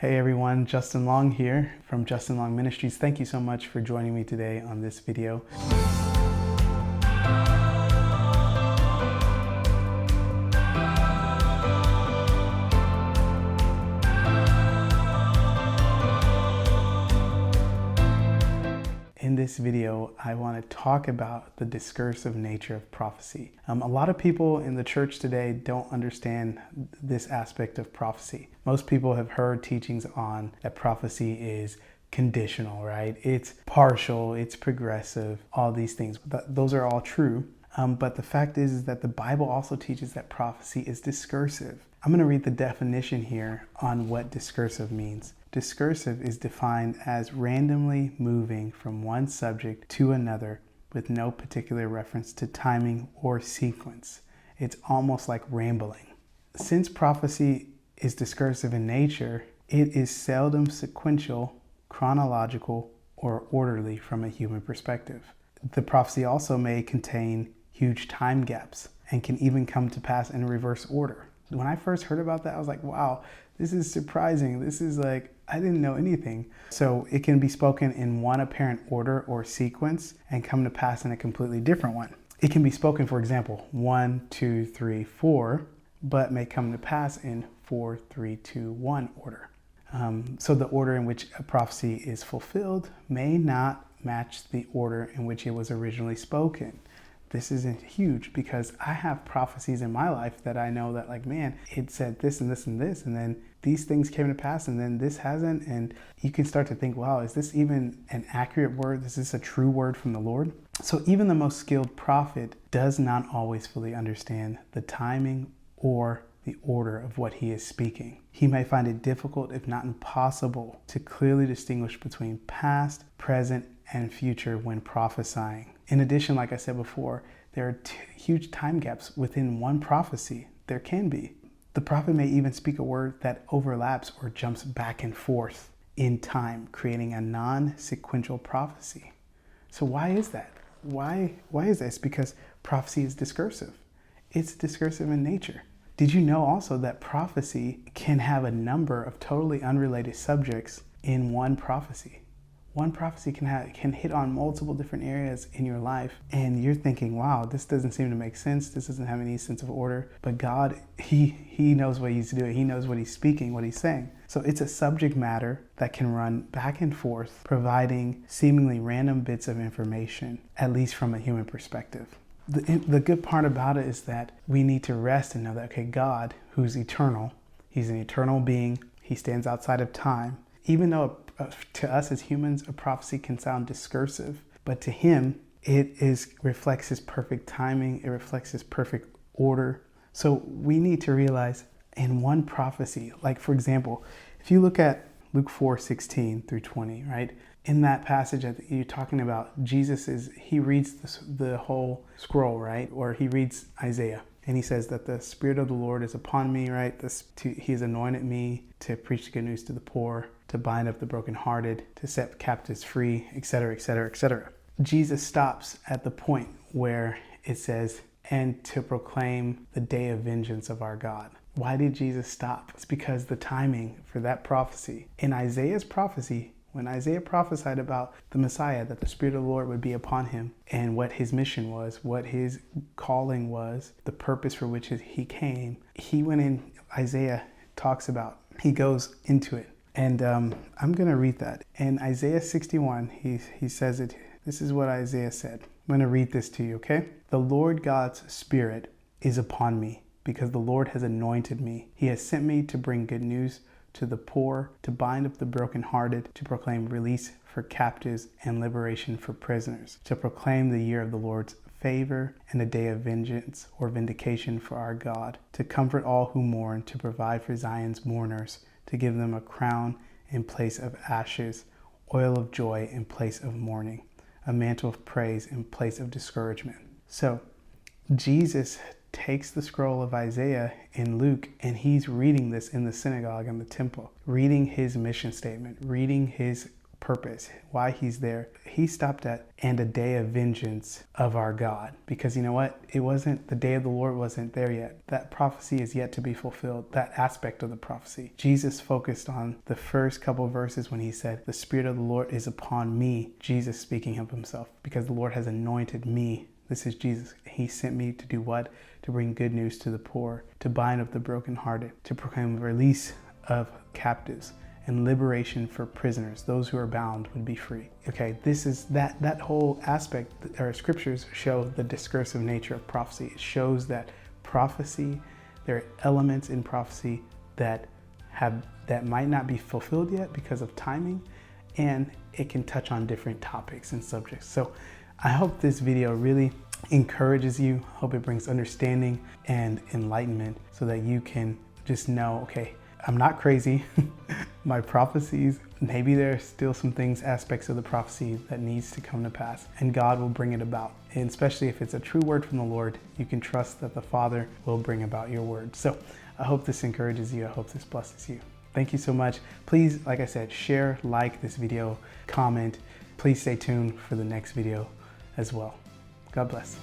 Hey everyone, Justin Long here from Justin Long Ministries. Thank you so much for joining me today on this video. In this video, I want to talk about the discursive nature of prophecy. A lot of people in the church today don't understand this aspect of prophecy. Most people have heard teachings on that prophecy is conditional, right? It's partial, it's progressive, all these things. Those are all true. But the fact is that the Bible also teaches that prophecy is discursive. I'm going to read the definition here on what discursive means. Discursive is defined as randomly moving from one subject to another with no particular reference to timing or sequence. It's almost like rambling. Since prophecy is discursive in nature, it is seldom sequential, chronological, or orderly from a human perspective. The prophecy also may contain huge time gaps and can even come to pass in reverse order. When I first heard about that, I was like, wow, this is surprising. This is like, I didn't know anything. So it can be spoken in one apparent order or sequence and come to pass in a completely different one. It can be spoken, for example, 1, 2, 3, 4, but may come to pass in 4, 3, 2, 1 order. So the order in which a prophecy is fulfilled may not match the order in which it was originally spoken. This isn't huge because I have prophecies in my life that I know that, like, man, it said this and this and this, and then these things came to pass and then this hasn't. And you can start to think, wow, is this even an accurate word? Is this a true word from the Lord? So even the most skilled prophet does not always fully understand the timing or the order of what he is speaking. He may find it difficult, if not impossible, to clearly distinguish between past, present, and future when prophesying. In addition, like I said before, there are huge time gaps within one prophecy. There can be. The prophet may even speak a word that overlaps or jumps back and forth in time, creating a non-sequential prophecy. So why is that? Why is this? Because prophecy is discursive. It's discursive in nature. Did you know also that prophecy can have a number of totally unrelated subjects in one prophecy? One prophecy can hit on multiple different areas in your life, and you're thinking, wow, this doesn't seem to make sense. This doesn't have any sense of order. But God, He knows what He's doing. He knows what He's speaking, what He's saying. So it's a subject matter that can run back and forth, providing seemingly random bits of information, at least from a human perspective. The good part about it is that we need to rest and know that, okay, God, who's eternal, He's an eternal being. He stands outside of time. Even though to us as humans, a prophecy can sound discursive, but to Him, it reflects His perfect timing. It reflects His perfect order. So we need to realize in one prophecy, like for example, if you look at Luke 4:16 through 20, right? In that passage that you're talking about, he reads the whole scroll, right? Or he reads Isaiah. And he says that the Spirit of the Lord is upon me, right? He has anointed me to preach the good news to the poor, to bind up the brokenhearted, to set captives free, etc., etc., etc. Jesus stops at the point where it says, and to proclaim the day of vengeance of our God. Why did Jesus stop? It's because the timing for that prophecy. In Isaiah's prophecy, when Isaiah prophesied about the Messiah, that the Spirit of the Lord would be upon him and what his mission was, what his calling was, the purpose for which he came, he went in, Isaiah talks about, he goes into it. And I'm going to read that. In Isaiah 61, he says it. This is what Isaiah said. I'm going to read this to you, okay? The Lord God's Spirit is upon me because the Lord has anointed me. He has sent me to bring good news to the poor, to bind up the brokenhearted, to proclaim release for captives and liberation for prisoners, to proclaim the year of the Lord's favor and a day of vengeance or vindication for our God, to comfort all who mourn, to provide for Zion's mourners, to give them a crown in place of ashes, oil of joy in place of mourning, a mantle of praise in place of discouragement. So Jesus takes the scroll of Isaiah in Luke, and he's reading this in the synagogue and the temple, reading his mission statement, reading his purpose, why he's there. He stopped at, and a day of vengeance of our God. Because you know what? It wasn't, the day of the Lord wasn't there yet. That prophecy is yet to be fulfilled, that aspect of the prophecy. Jesus focused on the first couple of verses when he said, the Spirit of the Lord is upon me. Jesus speaking of himself, because the Lord has anointed me. This is Jesus. He sent me to do what? To bring good news to the poor, to bind up the brokenhearted, to proclaim release of captives and liberation for prisoners. Those who are bound would be free. Okay, this is that whole aspect. Our scriptures show the discursive nature of prophecy. It shows that prophecy, there are elements in prophecy that might not be fulfilled yet because of timing, and it can touch on different topics and subjects. So I hope this video really encourages you. Hope it brings understanding and enlightenment so that you can just know, okay, I'm not crazy. My prophecies, maybe there are still some things, aspects of the prophecy that needs to come to pass, and God will bring it about. And especially if it's a true word from the Lord, you can trust that the Father will bring about your word. So I hope this encourages you. I hope this blesses you. Thank you so much. Please, like I said, share, like this video, comment. Please stay tuned for the next video as well. God bless.